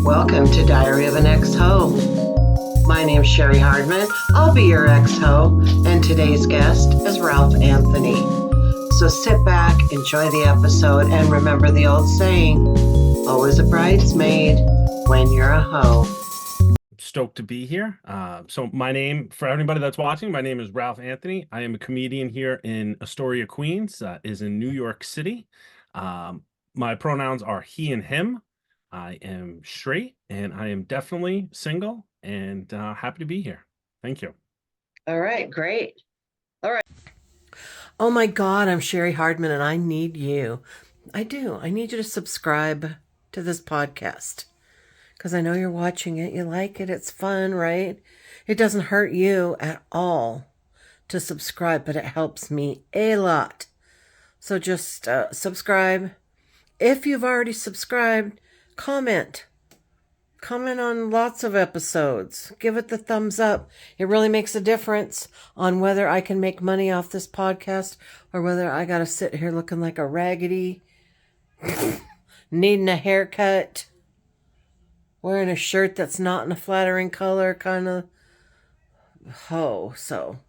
Welcome to Diary of an Ex-Ho. My name's Cheri Hardman. I'll be your ex-ho, and today's guest is Ralph Anthony. So sit back, enjoy the episode, and remember the old saying, always a bridesmaid when you're a hoe. Stoked to be here. So my name, for anybody that's watching, my name is Ralph Anthony. I am a comedian here in Astoria, Queens, is in New York City. My pronouns are he and him. I am straight and I am definitely single and happy to be here. Thank you. All right, great. All right. Oh my God, I'm Cheri Hardman and I need you. I do. I need you to subscribe to this podcast because I know you're watching it. You like it. It's fun, right? It doesn't hurt you at all to subscribe, but it helps me a lot. So just subscribe. If you've already subscribed, comment. Comment on lots of episodes. Give it the thumbs up. It really makes a difference on whether I can make money off this podcast or whether I got to sit here looking like a raggedy, needing a haircut, wearing a shirt that's not in a flattering color kind of hoe. So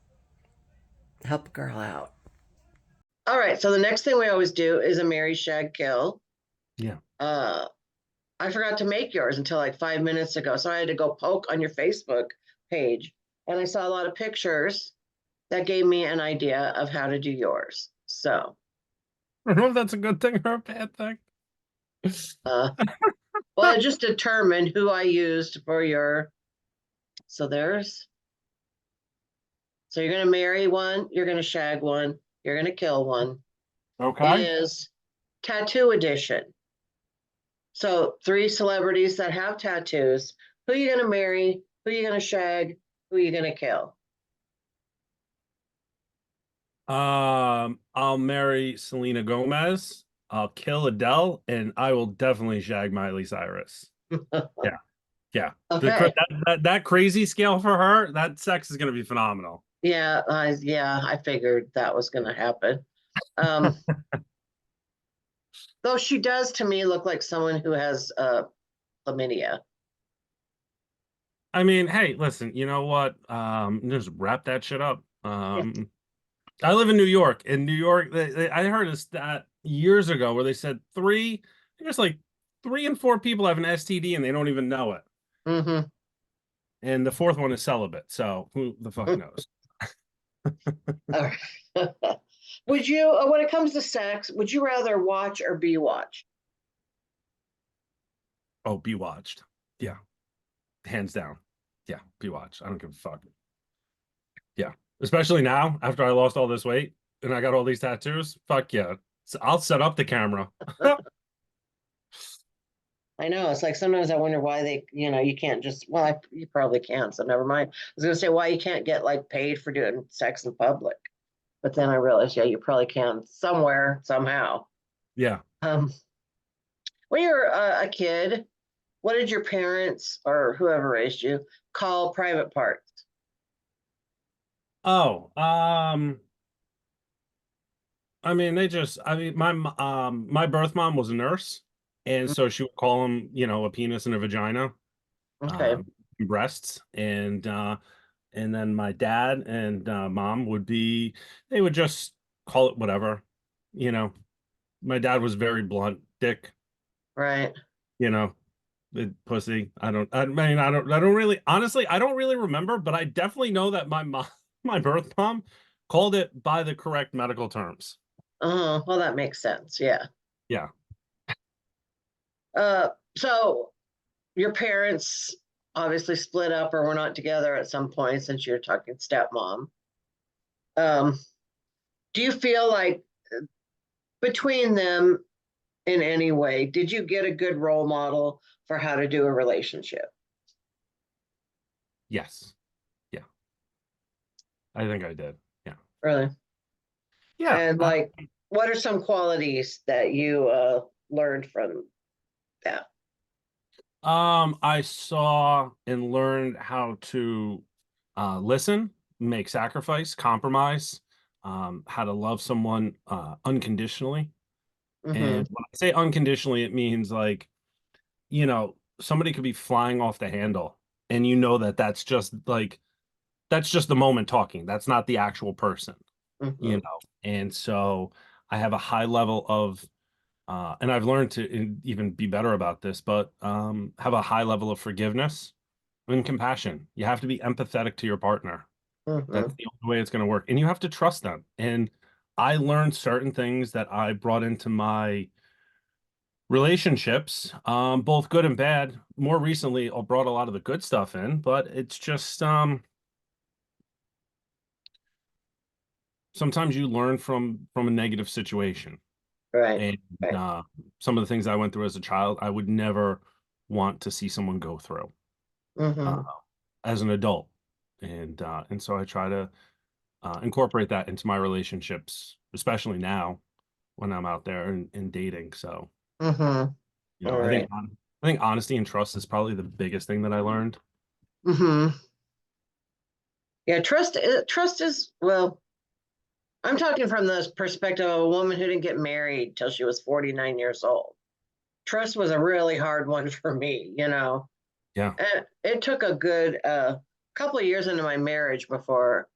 help a girl out. All right. So the next thing we always do is a Mary Shag kill. Yeah. I forgot to make yours until like 5 minutes ago. So I had to go poke on your Facebook page. And I saw a lot of pictures that gave me an idea of how to do yours. So I don't know if that's a good thing or a bad thing. well, I just determined who I used for your. So you're going to marry one, you're going to shag one, you're going to kill one. Okay. Is tattoo edition. So 3 celebrities that have tattoos. Who are you going to marry? Who are you going to shag? Who are you going to kill? I'll marry Selena Gomez. I'll kill Adele, and I will definitely shag Miley Cyrus. Yeah. Yeah. Okay. That crazy scale for her, that sex is going to be phenomenal. Yeah, I figured that was going to happen. Though she does to me look like someone who has chlamydia. I mean, hey, listen, you know what? Just wrap that shit up. I live in New York. In New York, I heard a stat years ago where they said there's like 3 in 4 people have an STD and they don't even know it. Mm-hmm. And the 4th one is celibate. So who the fuck knows? All right. Would you, when it comes to sex, would you rather watch or be watched? Oh, be watched. Yeah. Hands down. Yeah, be watched. I don't give a fuck. Yeah. Especially now, after I lost all this weight and I got all these tattoos. Fuck yeah. So I'll set up the camera. I know. It's like sometimes I wonder why they, you can't just, well, you probably can, so never mind. I was going to say why you can't get like paid for doing sex in public. But then I realized, yeah, you probably can somewhere, somehow. Yeah. When you were a kid, what did your parents or whoever raised you call private parts? Oh, I mean, my birth mom was a nurse, and so she would call them, a penis and a vagina, Okay. breasts, and then my dad and mom they would just call it whatever, you know. My dad was very blunt, dick, Right. you know, the pussy. I don't really, honestly, I don't really remember, but I definitely know that my mom, my birth mom, called it by the correct medical terms. Well, that makes sense. Yeah. Yeah. So your parents obviously split up or were not together at some point since you're talking stepmom. Um, do you feel like between them in any way, did you get a good role model for how to do a relationship? Yes. Yeah. I think I did. Yeah. Really? Yeah. And like, what are some qualities that you learned from that? I saw and learned how to listen, make sacrifice, compromise, how to love someone unconditionally. And Mm-hmm. when I say unconditionally, it means like, somebody could be flying off the handle and that that's just the moment talking. That's not the actual person, you Mm-hmm. know. And so I have a high level of and I've learned to even be better about this, but have a high level of forgiveness and compassion. You have to be empathetic to your partner. That's Mm-hmm. the only way it's going to work. And you have to trust them. And I learned certain things that I brought into my relationships, both good and bad. More recently, I brought a lot of the good stuff in, but it's just sometimes you learn from a negative situation. Right. And Right. uh, some of the things I went through as a child, I would never want to see someone go through uh, Mm-hmm. as an adult. And so I try to incorporate that into my relationships, especially now when I'm out there and dating. So, Mm-hmm. All I think right. I think honesty and trust is probably the biggest thing that I learned. Mm-hmm. Yeah, trust is, well, I'm talking from the perspective of a woman who didn't get married till she was 49 years old. Trust was a really hard one for me, you know. Yeah. And it took a good couple of years into my marriage before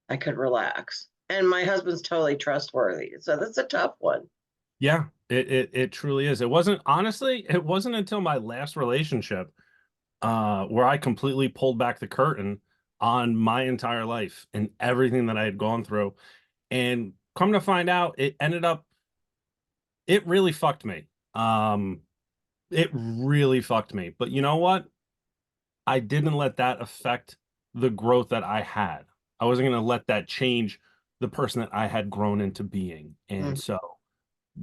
I could relax. And my husband's totally trustworthy. So that's a tough one. Yeah, it truly is. It wasn't until my last relationship where I completely pulled back the curtain on my entire life and everything that I had gone through. And come to find out, it really fucked me. Um, it really fucked me. But you know what? I didn't let that affect the growth that I had. I wasn't going to let that change the person that I had grown into being. And Mm, so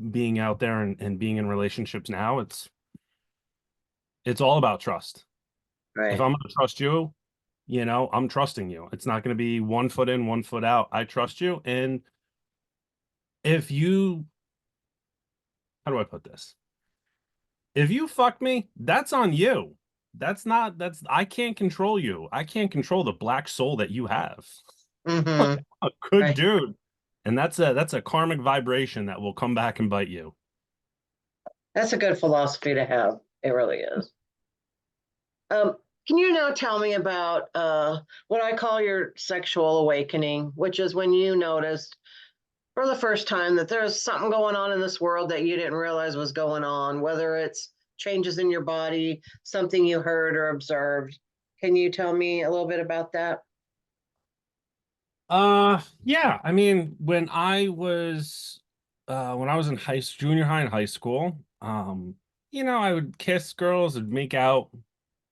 being out there and being in relationships now, it's all about trust. If right. I'm going to trust you, I'm trusting you. It's not going to be 1 foot in, 1 foot out. I trust you. And if you, how do I put this? If you fuck me, that's on you. I can't control you. I can't control the black soul that you have. Mm-hmm. A good Right. dude. And that's a karmic vibration that will come back and bite you. That's a good philosophy to have. It really is. Um, can you now tell me about what I call your sexual awakening, which is when you noticed for the first time that there's something going on in this world that you didn't realize was going on, whether it's changes in your body, something you heard or observed. Can you tell me a little bit about that? Yeah. I mean, when I was in junior high and high school, I would kiss girls and make out.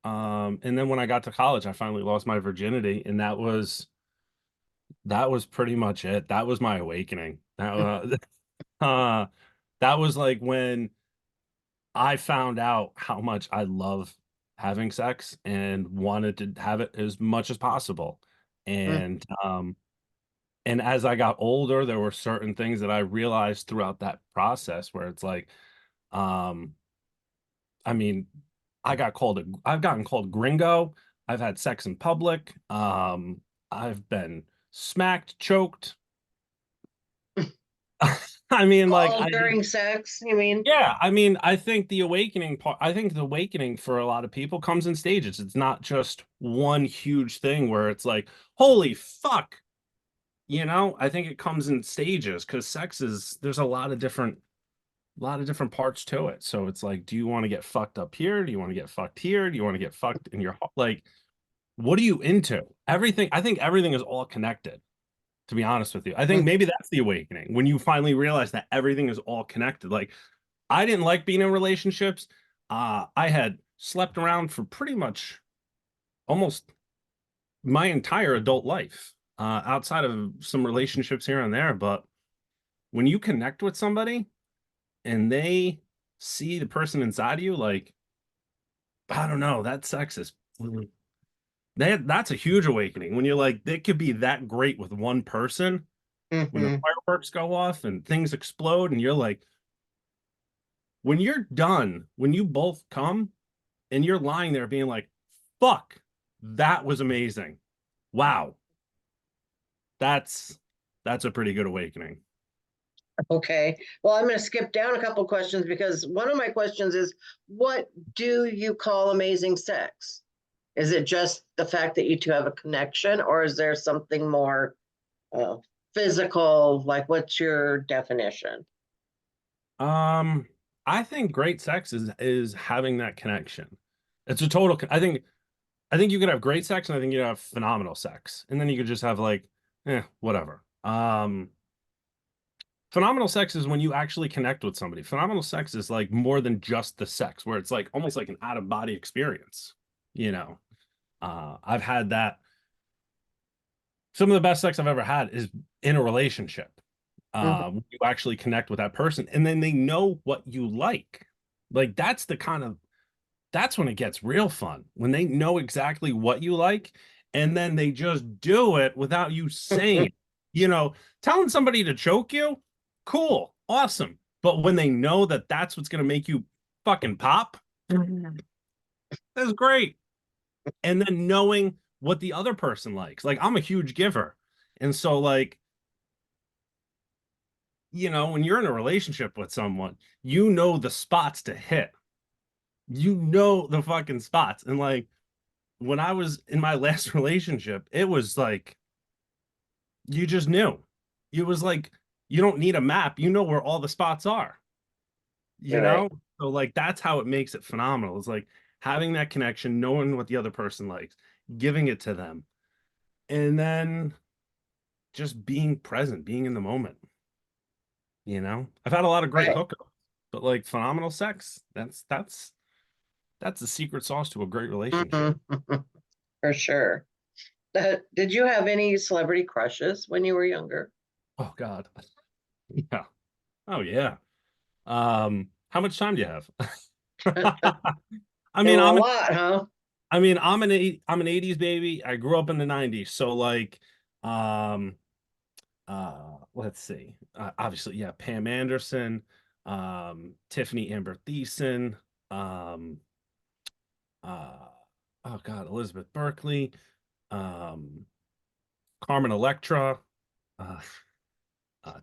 And then when I got to college, I finally lost my virginity, and that was pretty much it. That was my awakening. Uh, that was like when I found out how much I love having sex and wanted to have it as much as possible. Mm, And as I got older, there were certain things that I realized throughout that process where it's like, um, I mean, I've gotten called gringo. I've had sex in public. I've been smacked, choked. I mean, like all during sex, you mean? yeah, I mean, I think the awakening for a lot of people comes in stages. It's not just one huge thing where it's like, holy fuck, I think it comes in stages because there's a lot of different parts to it. So it's like, do you want to get fucked up here? Do you want to get fucked here? Do you want to get fucked in your like, what are you into? I think everything is all connected, to be honest with you. I think Mm, maybe that's the awakening when you finally realize that everything is all connected. Like, I didn't like being in relationships. I had slept around for pretty much almost my entire adult life, outside of some relationships here and there. But when you connect with somebody and they see the person inside of you, like, I don't know, that sex is that's a huge awakening when you're like, it could be that great with one person when the mm-hmm. fireworks go off and things explode, and you're like, when you're done, when you both come and you're lying there being like, fuck, that was amazing. Wow. That's that's a pretty good awakening. Okay. Well, I'm going to skip down a couple questions because one of my questions is, what do you call amazing sex? Is it just the fact that you two have a connection, or is there something more uh, physical? Like, what's your definition? Um, I think great sex is having that connection. It's a total. I think you could have great sex, and I think you have phenomenal sex, and then you could just have like, whatever. Phenomenal sex is when you actually connect with somebody. Phenomenal sex is like more than just the sex, where it's like almost like an out of body experience. You know, I've had that. Some of the best sex I've ever had is in a relationship. Mhm. You actually connect with that person, and then they know what you like. Like that's when it gets real fun, when they know exactly what you like, and then they just do it without you saying it. You know, telling somebody to choke you, cool, awesome. But when they know that that's what's going to make you fucking pop, that's great. And then knowing what the other person likes. Like, I'm a huge giver. And so, like, when you're in a relationship with someone, you know the spots to hit. You know the fucking spots. And like, when I was in my last relationship, it was like you just knew. It was like you don't need a map. You know where all the spots are, you Right. know? So like that's how it makes it phenomenal. It's like having that connection, knowing what the other person likes, giving it to them, and then just being present, being in the moment, you know? I've had a lot of great Right. hookups, but like phenomenal sex, that's the secret sauce to a great relationship. Mhm. For sure. Did you have any celebrity crushes when you were younger? Oh God. Yeah. Oh yeah. How much time do you have? I There mean, were a I'm an lot, huh? I'm an 80s baby. I grew up in the 90s. So like um let's see. Obviously, yeah, Pam Anderson, Tiffany Amber Thiessen, um uh oh God, Elizabeth Berkley, um Carmen Electra, uh,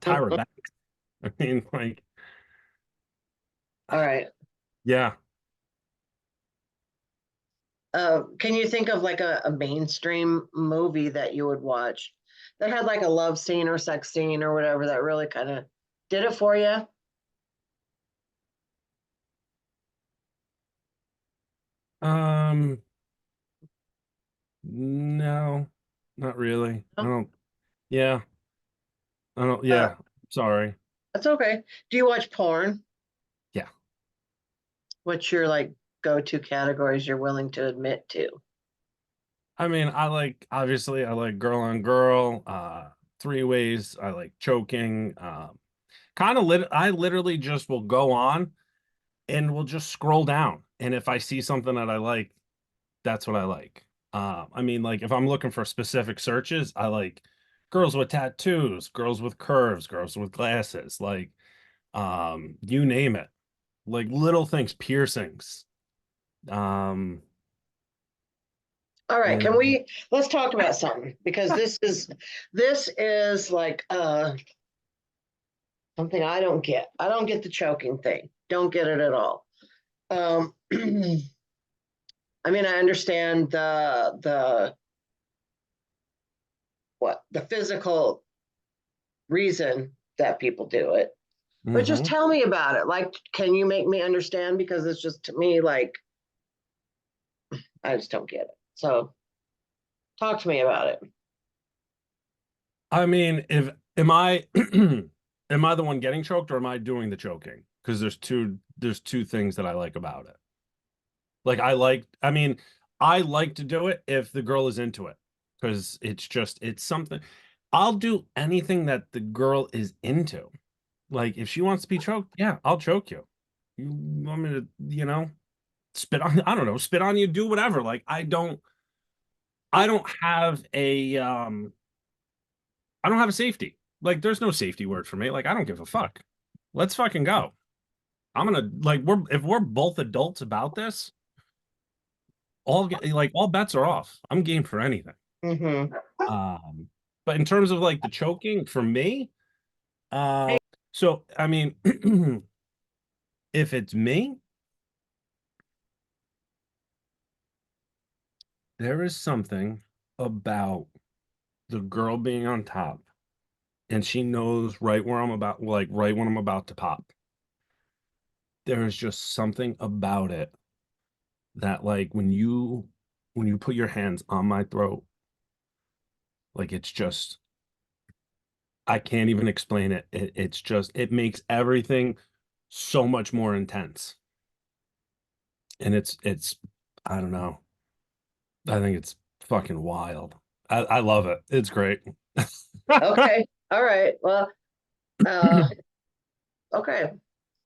Tyra Banks. I mean, like, All right. yeah. Can you think of like a mainstream movie that you would watch that had like a love scene or sex scene or whatever that really kind of did it for you? Um, no, not really. I Oh, don't, yeah, I don't, uh, yeah, sorry. that's okay. Do you watch porn? Yeah. What's your like go-to categories you're willing to admit to? I mean, obviously, I like girl on girl, three ways. I like choking. I literally just will go on and will just scroll down. And if I see something that I like, that's what I like. I mean, like if I'm looking for specific searches, I like girls with tattoos, girls with curves, girls with glasses, like, you name it, like little things, piercings. Um, All right, you can know, we let's talk about something because this is like something I don't get. I don't get the choking thing. Don't get it at all. I mean, I understand the physical reason that people do it, but just hmm tell me about it. Like, can you make me understand? Because it's just to me like I just don't get it. So talk to me about it. I mean, if am I am I the one getting choked or am I doing the choking? Because there's two things that I like about it. Like I mean, I like to do it if the girl is into it because it's something. I'll do anything that the girl is into. Like if she wants to be choked, yeah, I'll choke you. You want me to, spit on, I don't know, spit on you, do whatever. Like I don't have a safety. Like there's no safety word for me. Like I don't give a fuck. Let's fucking go. I'm gonna like if we're both adults about this, all bets are off. I'm game for anything. Mm-hmm. Um, but in terms of like the choking for me, uh, So, I mean, if it's me, there is something about the girl being on top and she knows right where I'm about, like right when I'm about to pop. There is just something about it that like when you put your hands on my throat, like it's just I can't even explain it. It's just it makes everything so much more intense. And it's I don't know. I think it's fucking wild. I love it. It's great. Okay. All right. Well, uh, okay.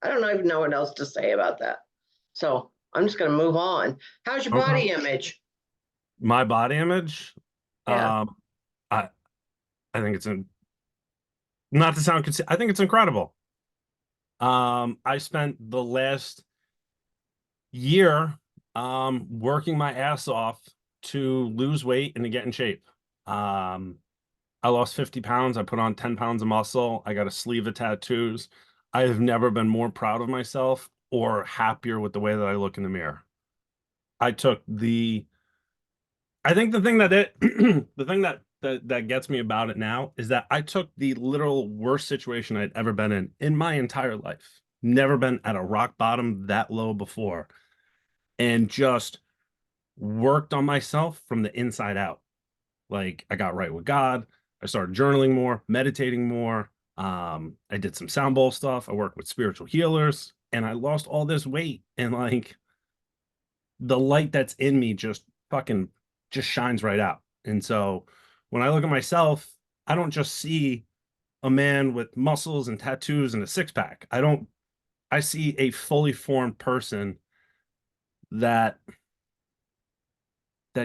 I don't even know what else to say about that. So I'm just going to move on. How's your Okay. body image? My body image, Yeah. um, I I think it's not to sound I think it's incredible. I spent the last year working my ass off to lose weight and to get in shape. Um, I lost 50 pounds. I put on 10 pounds of muscle. I got a sleeve of tattoos. I have never been more proud of myself or happier with the way that I look in the mirror. I took the I think the thing that the thing that gets me about it now is that I took the literal worst situation I'd ever been in my entire life. Never been at a rock bottom that low before, and just worked on myself from the inside out. Like I got right with God. I started journaling more, meditating more. I did some sound bowl stuff. I worked with spiritual healers, and I lost all this weight. And like the light that's in me just fucking just shines right out. And so when I look at myself, I don't just see a man with muscles and tattoos and a six pack. I see a fully formed person that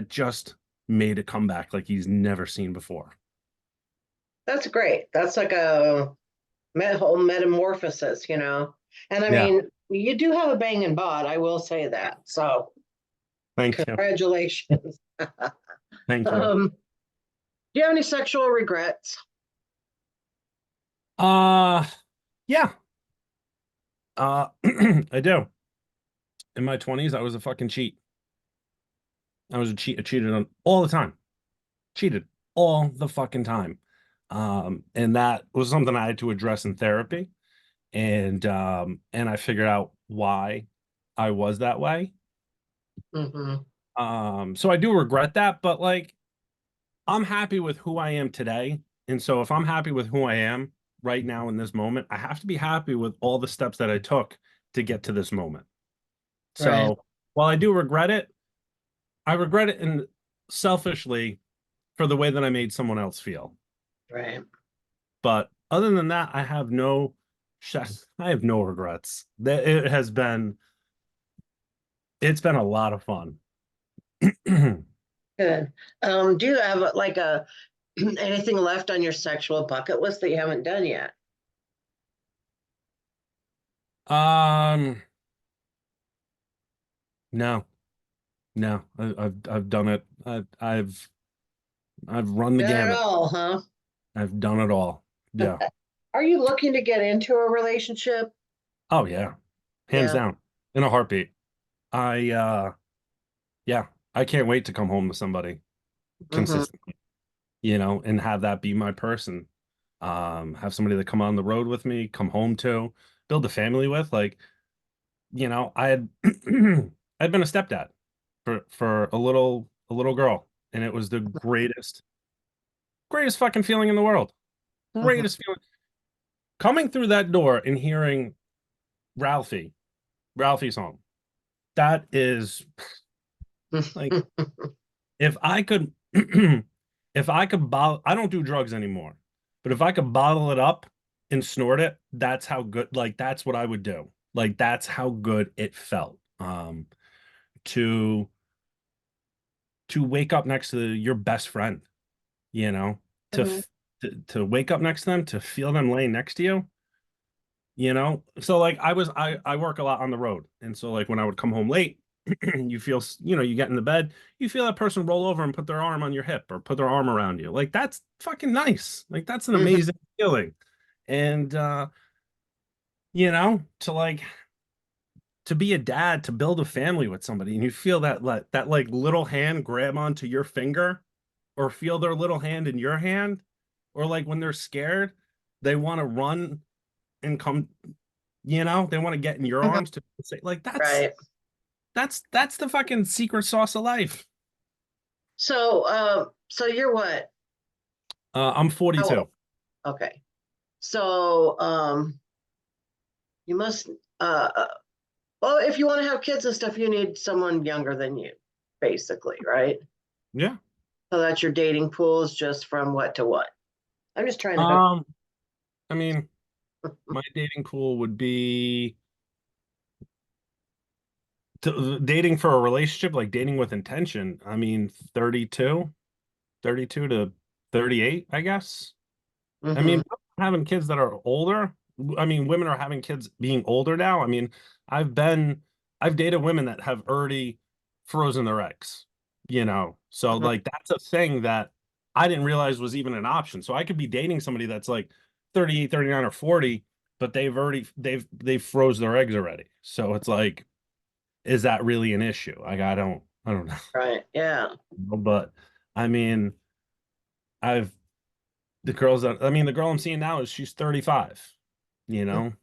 just made a comeback like he's never seen before. That's great. That's like a whole metamorphosis, you know. And I Yeah. mean, you do have a banging bod, I will say that. So Thank you. congratulations. Thank you. Do you have any sexual regrets? Uh yeah. I do. In my 20s, I was a fucking cheat. I was a cheat. I cheated on all the time. Cheated all the fucking time. And that was something I had to address in therapy. And I figured out why I was that way. Mm-hmm. So I do regret that, but like I'm happy with who I am today. And so if I'm happy with who I am right now in this moment, I have to be happy with all the steps that I took to get to this moment. Right, So while I do regret it, I regret it in selfishly for the way that I made someone else feel. right. But other than that, I have no regrets. That it's been a lot of fun. Good. Do you have like a anything left on your sexual bucket list that you haven't done yet? Um, no, no, I've done it. I've run the Done it gamut. all, huh? I've done it all. Yeah. Are you looking to get into a relationship? Oh yeah. Hands Yeah. down. In a heartbeat. I yeah, I can't wait to come home to somebody Mm-hmm. consistently, and have that be my person. Have somebody that come on the road with me, come home to, build a family with. Like, I had I'd been a stepdad for a little girl, and it was the greatest fucking feeling in the world. Mm-hmm. Greatest feeling. Coming through that door and hearing Ralphie's home. That is like if I could if I could bottle I don't do drugs anymore. But if I could bottle it up and snort it, that's how good like that's what I would do. Like that's how good it felt. To wake up next to your best friend, you know, to Mhm. f- to wake up next to them, to feel them laying next to you, So like I work a lot on the road. And so like when I would come home late, you feel, you get in the bed, you feel that person roll over and put their arm on your hip or put their arm around you. Like that's fucking nice. Like that's an Mhm. amazing feeling. And to like to be a dad, to build a family with somebody, and you feel that like little hand grab onto your finger, or feel their little hand in your hand, or like when they're scared, they want to run and come, they want to get in your Mhm. arms to say like Right. that's the fucking secret sauce of life. So you're what? I'm How old? 42. Okay. So, you must, uh, uh, well, if you want to have kids and stuff, you need someone younger than you, basically, right? Yeah. So that's your dating pool is just from what to what? I'm just trying to hook. Um, I mean, my dating pool would be dating for a relationship, like dating with intention. I mean, 32 to 38, I guess. I Hmm. mean, having kids that are older. I mean, women are having kids being older now. I mean, I've been, I've dated women that have already frozen their eggs, So Hmm. like that's a thing that I didn't realize was even an option. So I could be dating somebody that's like 38, 39, or 40, but they've froze their eggs already. So it's like, is that really an issue? Like I don't know. Right. Yeah. But I mean, I've the girl I'm seeing now is she's 35, you Mm.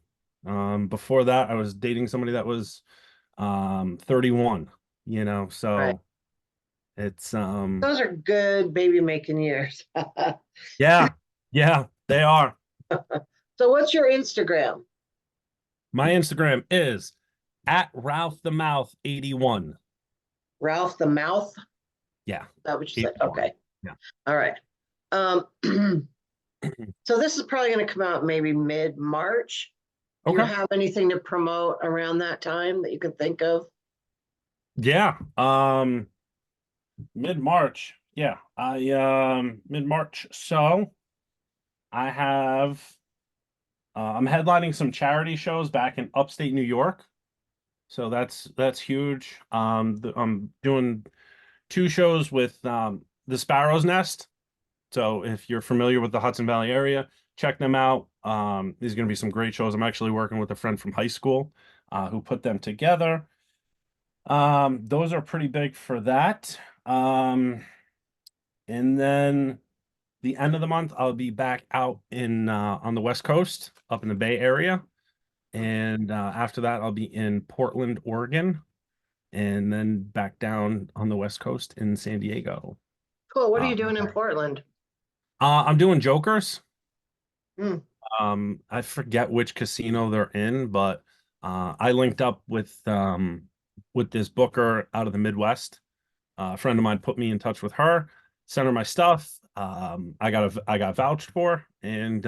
know. Before that I was dating somebody that was 31, Right. so it's Those are good baby making years. yeah, yeah, they are. So what's your Instagram? My Instagram is at Ralph the Mouth 81. Ralph the Mouth? Is Yeah, that what you said? 81. Okay. Yeah. All right. Um, so this is probably going to come out maybe mid-March. Do you Okay. have anything to promote around that time that you can think of? Yeah. Mid-March. Yeah. I mid-March. So I have I'm headlining some charity shows back in upstate New York. So that's huge. I'm doing two shows with the Sparrow's Nest. So if you're familiar with the Hudson Valley area, check them out. These are going to be some great shows. I'm actually working with a friend from high school who put them together. Those are pretty big for that. And then the end of the month, I'll be back out in on the West Coast, up in the Bay Area. And after that, I'll be in Portland, Oregon, and then back down on the West Coast in San Diego. Cool. What are Uh, you doing in Portland? I'm doing Jokers. Hmm. I forget which casino they're in, but I linked up with this booker out of the Midwest. A friend of mine put me in touch with her, sent her my stuff. I got vouched for, and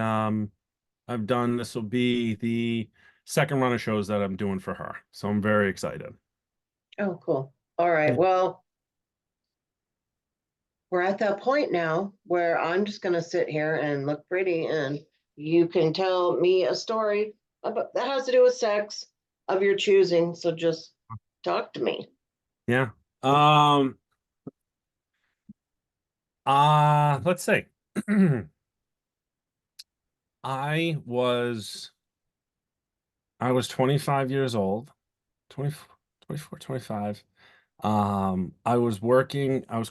I've done this will be the second run of shows that I'm doing for her. So I'm very excited. Oh, cool. All right. Yeah. Well, we're at that point now where I'm just going to sit here and look pretty, and you can tell me a story about that has to do with sex of your choosing. So just talk to me. Yeah. Let's see. I was I was 25 years old, 20, 24, 25. I was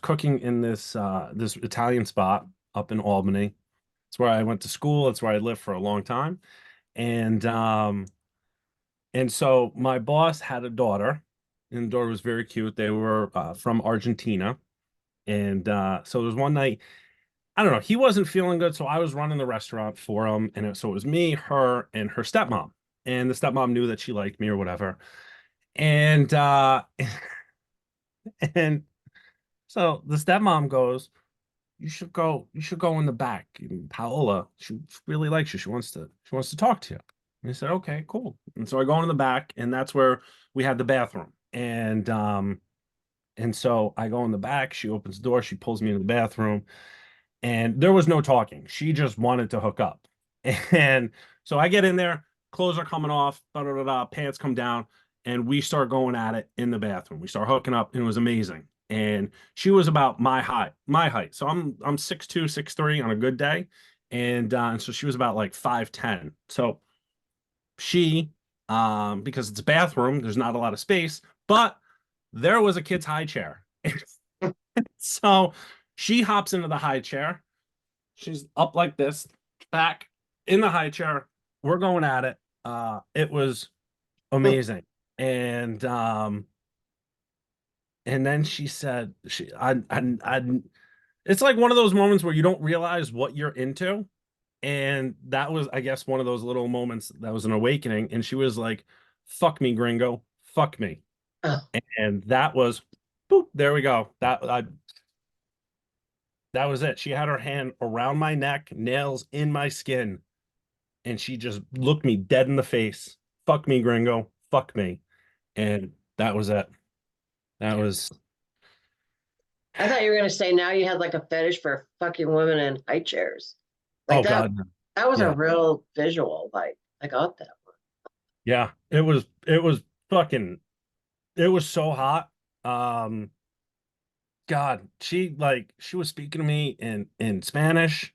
cooking in this Italian spot up in Albany. It's where I went to school. It's where I lived for a long time. And so my boss had a daughter, and the daughter was very cute. They were from Argentina. And so there was one night, I don't know, he wasn't feeling good, so I was running the restaurant for him. And so it was me, her, and her stepmom. And the stepmom knew that she liked me or whatever. And and so the stepmom goes, you should go in the back. And Paola, she really likes you. She wants to talk to you. And I said, okay, cool. And so I go in the back, and that's where we had the bathroom. And so I go in the back, she opens the door, she pulls me into the bathroom, and there was no talking. She just wanted to hook up. And so I get in there, clothes are coming off, da, da, da, da, pants come down, and we start going at it in the bathroom. We start hooking up, and it was amazing. And she was about my height. So I'm 6'2", 6'3" on a good day. And so she was about like 5'10". So she, because it's a bathroom, there's not a lot of space, but there was a kid's high chair. So she hops into the high chair. She's up like this, back in the high chair. We're going at it. It was amazing. And then she said, it's like one of those moments where you don't realize what you're into. And that was, I guess, one of those little moments that was an awakening. And she was like, fuck me, gringo, fuck me. Oh, And that was, boop, there we go. That was it. She had her hand around my neck, nails in my skin, and she just looked me dead in the face. Fuck me, gringo. Fuck me. And that was it. That was, I thought you were gonna say now you had like a fetish for fucking women in high chairs. Like oh that. God. No. That was a Yeah. real visual. Like I got that Yeah. It was fucking, it was so hot. Um, God, she was speaking to me in Spanish.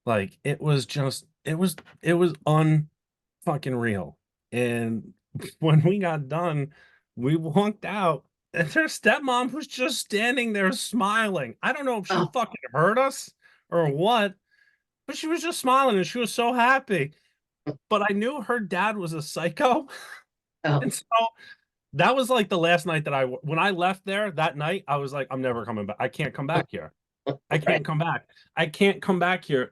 Like it was unfucking real. And when we got done, we walked out, and their stepmom was just standing there smiling. I don't know if she one. fucking heard us or what, but she was just smiling and she was so happy. But I knew her dad was a psycho. Oh, And so that was like the last night that when I left there that night, I was like, I'm never coming back. I can't come back here. I right. can't come back. I can't come back here.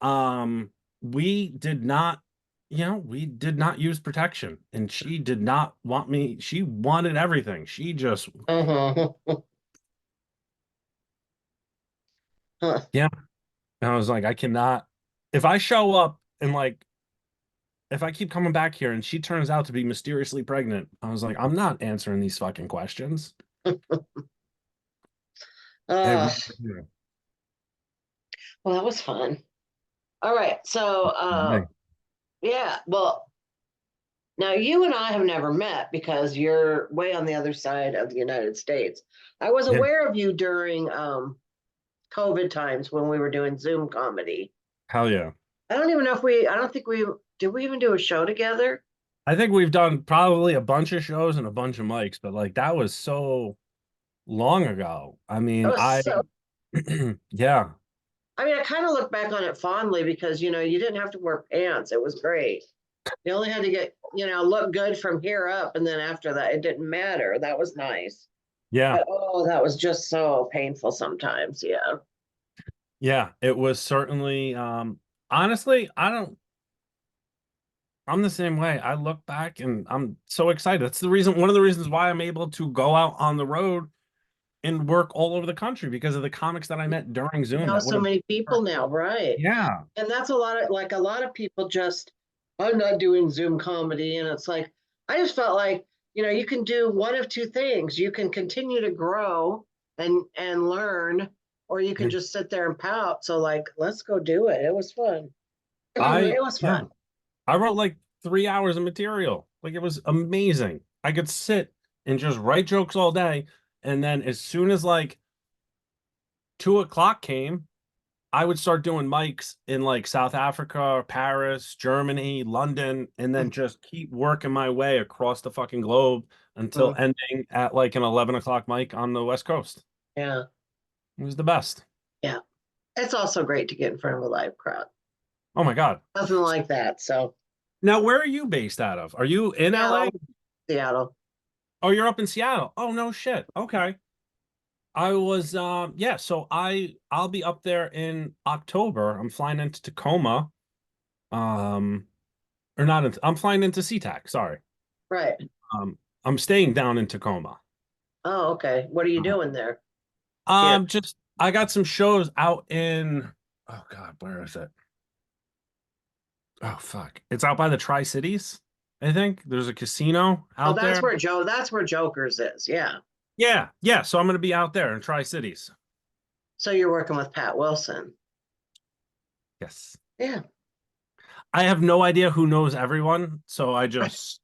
Um, we did not, we did not use protection, and she did not want me. She wanted everything. She just, Uh-huh. Huh. yeah. And I was like, I cannot. If I show up and like, if I keep coming back here and she turns out to be mysteriously pregnant, I was like, I'm not answering these fucking questions. Uh, And well, that was fun. All right. So, yeah. Well, now you and I have never met because you're way on the other side of the United States. I was yeah, aware of you during COVID times when we were doing Zoom comedy. hell yeah. I don't even know if we. I don't think we did. We even do a show together. I think we've done probably a bunch of shows and a bunch of mics, but like that was so long ago. I That mean, was so. yeah, I mean, I kind of look back on it fondly because you didn't have to wear pants. It was great. You only had to get look good from here up, and then after that, it didn't matter. That was nice. yeah, But oh, that was just so painful sometimes. Yeah. yeah. It was certainly, honestly, I'm the same way. I look back and I'm so excited. That's one of the reasons why I'm able to go out on the road and work all over the country because of the comics that I met during Zoom Now that would so have, many people now, right? yeah, And that's a lot of people just I'm not doing Zoom comedy, and it's like I just felt like you can do one of two things. You can continue to grow and learn, or you can just sit there and pout. So like, let's go do it. It was fun. It was yeah, fun. I wrote like 3 hours of material. Like it was amazing. I could sit and just write jokes all day. And then as soon as like 2 o'clock came, I would start doing mics in like South Africa, Paris, Germany, London, and then just keep working my way across the fucking globe until Mhm. ending at like an 11 o'clock mic on the West Coast. Yeah, It was the best. yeah. It's also great to get in front of a live crowd. Oh my God. Nothing like that. So Now, where are you based out of? Are you in LA? Seattle, Seattle. Oh, you're up in Seattle. Oh, no shit. Okay. I was yeah, so I'll be up there in October. I'm flying into Tacoma. Um or not into, I'm flying into SeaTac, sorry. Right. I'm staying down in Tacoma. Oh, okay. What are you Uh, doing there? Here. just I got some shows out in, oh God, where is it? Oh fuck. It's out by the Tri-Cities, I think. There's a casino Oh, out there. That's where Joker's is. Yeah. Yeah, yeah. So I'm gonna be out there in Tri-Cities. So you're working with Pat Wilson. Yes. Yeah. I have no idea who knows everyone, so I just,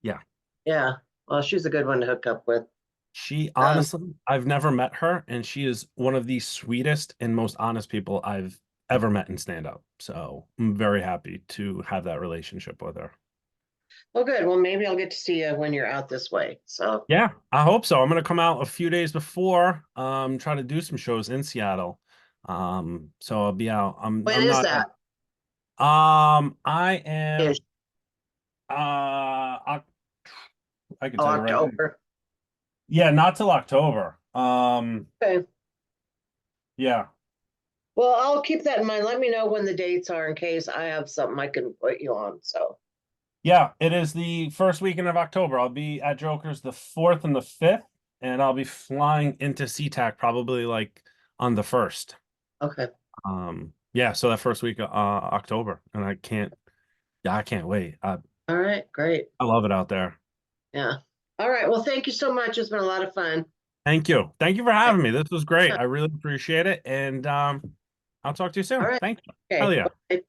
yeah. Yeah. Well, she's a good one to hook up with. She Um, honestly, I've never met her, and she is one of the sweetest and most honest people I've ever met in stand up. So I'm very happy to have that relationship with her. Well, good. Well, maybe I'll get to see you when you're out this way. So, Yeah, I hope so. I'm gonna come out a few days before, try to do some shows in Seattle. So I'll be out. when I'm is not that? I Is am I can oh, tell you right now. October. Yeah, not till October. Okay. Yeah. Well, I'll keep that in mind. Let me know when the dates are in case I have something I can put you on. So, Yeah, it is the first weekend of October. I'll be at Joker's the 4th and the 5th, and I'll be flying into SeaTac probably like on the 1st. okay. Yeah, so that first week of October, and I can't wait. All right. Great. I love it out there. Yeah. All right. Well, thank you so much. It's been a lot of fun. Thank you. Thank you for All having me. This was great. I really appreciate it, and I'll talk to you soon. right. Thank you. Hell Okay. yeah. Bye.